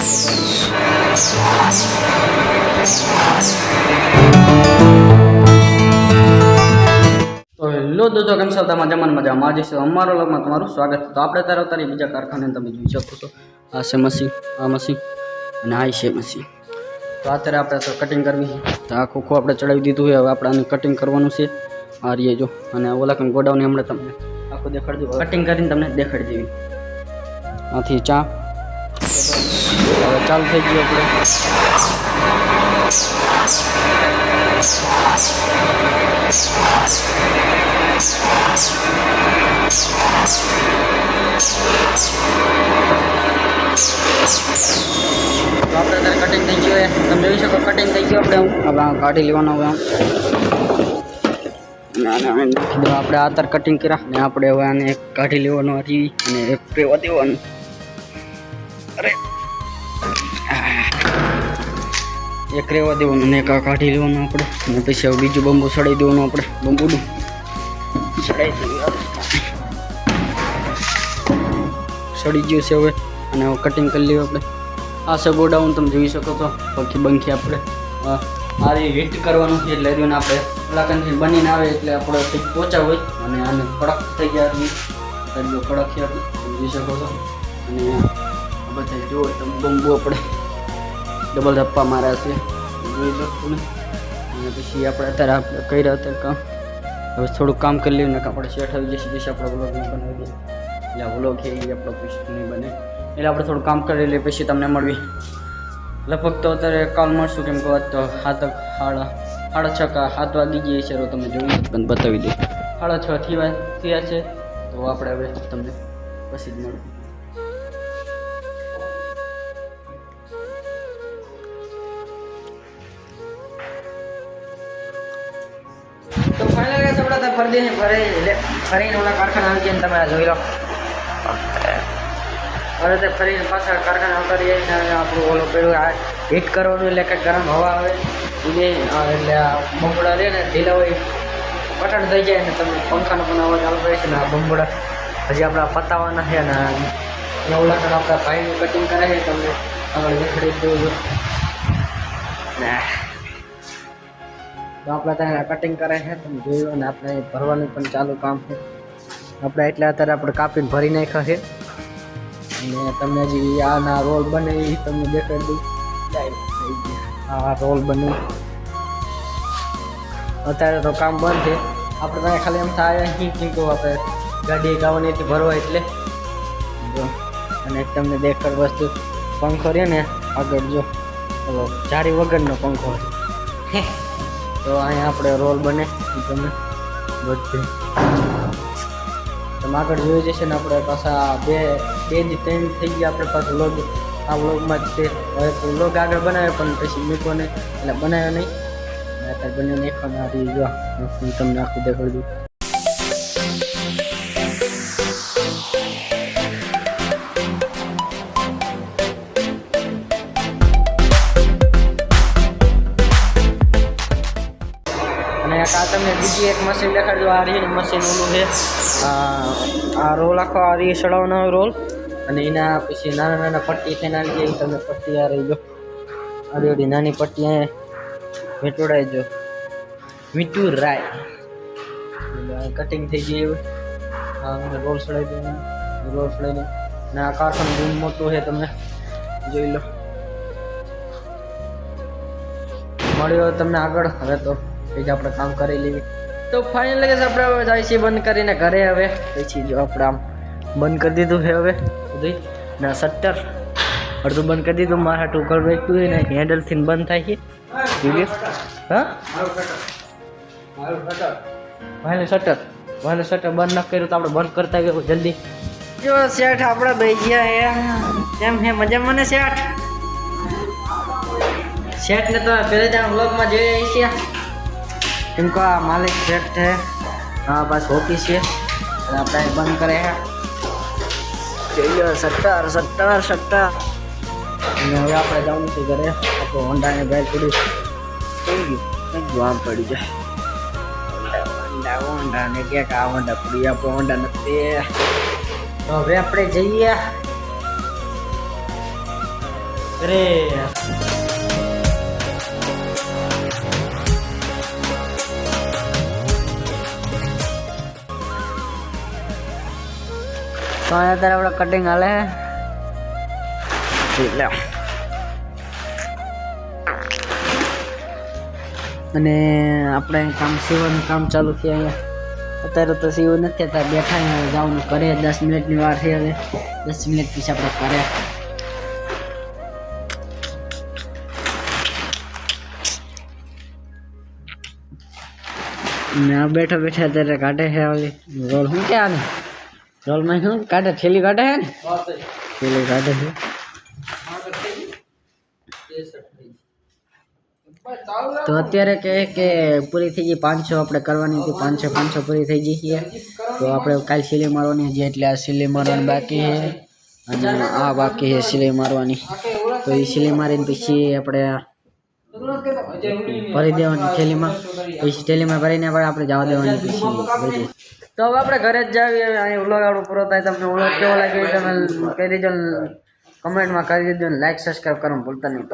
તો હેલો દોસ્તો, કેમ છો? મજામાં મજામાં જ છે. અમારો વ્લોગમાં તમારું સ્વાગત છે. તો આપણે તારી બીજા કારખાને તમે જોઈ શકો છો. આ છે મશીન, આ મશીન અને આ છે મશીન. તો અત્યારે આપણે તો કટિંગ કરવી છે. તો આ ખોખું આપણે ચડાવી દીધું છે. હવે આપણે આને કટિંગ કરવાનું છે. આ રીએ જો, અને ઓલા કંઈ ગોડાઉન હમણાં તમને આખું દેખાડી દઉં. કટિંગ કરીને તમને દેખાડી દેવી. આથી ચા હવે ચાલુ થઈ ગયું આપણે. તો આપણે અત્યારે કટિંગ થઈ ગયું. તમે જોઈ શકો કટિંગ થઈ ગયું. આપણે હવે કાઢી લેવાનું. હવે આપણે અત્યારે કટિંગ કર્યા ને આપણે હવે આને એક કાઢી લેવાનું હતી અને એક પેવા દેવાનું. અરે એક રેવા દેવાનું ને એક કાઢી લેવાનું આપણે, અને પછી હવે બીજું બંબુ સડાઈ દેવાનું. આપણે બંબુડું સડાઈ દેવું. સડી ગયું છે હવે, અને હવે કટિંગ કરી લેવું આપણે. આ છે ગોડાઉન, તમે જોઈ શકો છો. પંખી બંખી આપણે આ હિટ કરવાનું છે એટલે આપણે કલાકથી બનીને આવે એટલે આપણે કંઈક પોચા હોય અને આને કડક થઈ ગયા એટલે કડક છે આપણે જોઈ શકો છો. અને બધા જુઓ તમે બંબુ આપણે ડબલ ધપ્પા માર્યા છે જોઈ શકો ને. અને પછી આપણે અત્યારે કર્યા અત્યારે કામ. હવે થોડુંક કામ કરી લઈએ ને આપણે સેટ આવી જશે. પછી આપણે વ્લોગ નહીં બનાવી દઈએ એટલે વ્લોગ છે એ આપણો પછી નહીં બને એટલે આપણે થોડું કામ કરી લઈએ. પછી તમને મળવી લગભગ તો અત્યારે કાલ મળશું, કેમ કે તો સાડા 6 7 વાગી ગયા છે. તમે જોઈ પણ બતાવી દો 6:30 થયા છે. તો આપણે હવે તમને પછી જ મળવું. તો ફાઇનલ ગાઈસ આપણે ફરીને ઓલા કારખાના આવી ગયા. તમે જોઈ લો હવે તે ફરીને પાછા કારખાના આવતા રહીએ ને આપણું ઓલો પેલું હીટ કરવાનું એટલે કંઈક ગરમ હવા આવે એટલે આ બંબોડા રહે ને ઢીલા હોય કટણ થઈ જાય ને તમને પંખાનો પણ અવાજ આવતો હોય છે ને. આ બંબોડા હજી આપણા પતાવવાના છે ને ઓલા કણ આપણા ભાઈનું કટિંગ કરે છે. તમને આગળ દેખાડી દઉં છું ને. તો આપણે ત્યાં કટિંગ કરે છે તમે જોયું, અને આપણે ભરવાનું પણ ચાલુ કામ છે. આપણે એટલે અત્યારે આપણે કાપીને ભરી નાખ્યા છે. અને તમને હજી આના રોલ બને એ તમને દેખાડી દઉં. આ રોલ બને અત્યારે તો કામ બંધ છે. આપણે ત્યાં ખાલી એમ થાય કે આપણે ગાડી ગાવાનીથી ભરવા એટલે જો. અને તમને દેખાડ વસ્તુ પંખો રહે ને આગળ જો, જારી વગરનો પંખો છે. તો અહીંયા આપણે રોલ બને તમે બધે તમે આગળ જોઈ જશે ને. આપણે પાછા બે જ 3 થઈ ગયા આપણે પાછું લોગ. આ વ્લોગમાં જ છે. હવે તો લોગ આગળ બનાવે પણ પછી મૂકો ને એટલે બનાવ્યો નહીં. અત્યારે બને નાખવાના આવી જો હું તમને આખું દેખાડી દઉં. અને આ તમને બીજી એક મશીન દેખાડજો. આ રહી મશીન ઓલું છે. આ રોલ આખો આ રહી સડાવવાનો રોલ, અને એના પછી નાના નાના પટ્ટી થઈને આવી જાય. તમે પટ્ટી આ રહી જો આડી નાની પટ્ટી અહીંયા વીંટોડાઈ જો વીંટુરાય કટિંગ થઈ ગઈ. એવું હા રોલ સડાઈ દેવાનું. રોલ સડાઈને અને આ કારખાનું રૂમ મોટું છે તમે જોઈ લો. મળ્યો તમને આગળ. હવે તો પછી આપણે કામ કરી લેવી. તો ફાઇનલ આપણે હવે જાય છે બંધ કરીને ઘરે. હવે પછી જો આપણે આમ બંધ કરી દીધું છે હવે બધું ને. શટર અડધું બંધ કરી દીધું. મારા હાટું ઉપર બેઠું હોય ને હેન્ડલથી બંધ થાય છે. હા ભાઈને શટર બંધ ન કર્યું તો આપણે બંધ કરતા ગયો જલ્દી. જો શેઠ આપણે બેસી ગયા કેમ હે મજામાં ને શેઠ? શેઠને તો પહેલે જ વ્લોગમાં જોઈ છે. એમ કહો આ માલિક શેઠ છે. હા બસ ઓફિસ છે અને આપણે બંધ કરે છે. જોઈ લો શટર. અને હવે આપણે જવાનું છે ઘરે. આપણું હોન્ડાને બેલ પડી થઈ ગયું આમ પડી જાય. હોન્ડા ને ક્યાંક આ હોન્ડા પડી. આપણો હોન્ડા નથી. તો હવે આપણે જઈએ અરે તો અત્યારે આપણે કટિંગ હાલે અને આપણે કામ સીવવાનું કામ ચાલુ છે અહીંયા અત્યારે તો સીવું નથી અત્યારે બેઠા અહીંયા જવાનું કરે 10 મિનિટની વાર છે હવે 10 મિનિટ પછી આપણે કરે ના બેઠા બેઠા અત્યારે કાઢે છે ઓલી રોલ શું કે આને રોલમાં શું કાઢે થેલી કાઢે છે ને થેલી કાઢે છે તો અત્યારે કે પૂરી થઈ ગઈ 500 આપણે કરવાની હતી 500 પૂરી થઈ ગઈ છે તો આપણે કાલ સિલાઈ મારવાની છે એટલે આ સિલાઈ મારવાની બાકી છે અને આ બાકી છે સિલાઈ મારવાની તો એ સિલાઈ મારીને પછી આપણે ભરી દેવાની થેલીમાં પછી થેલીમાં ભરીને આપણે જવા દેવાની પછી તો હવે આપણે ઘરે જ જાવી હવે અહીં વ્લોગ આપણો પૂરો થાય તમને વ્લોગ કેવો લાગ્યો તમે કહી દેજો કમેન્ટમાં કરી દેજો લાઈક સબસ્ક્રાઈબ કરવાનું ભૂલતા નહીં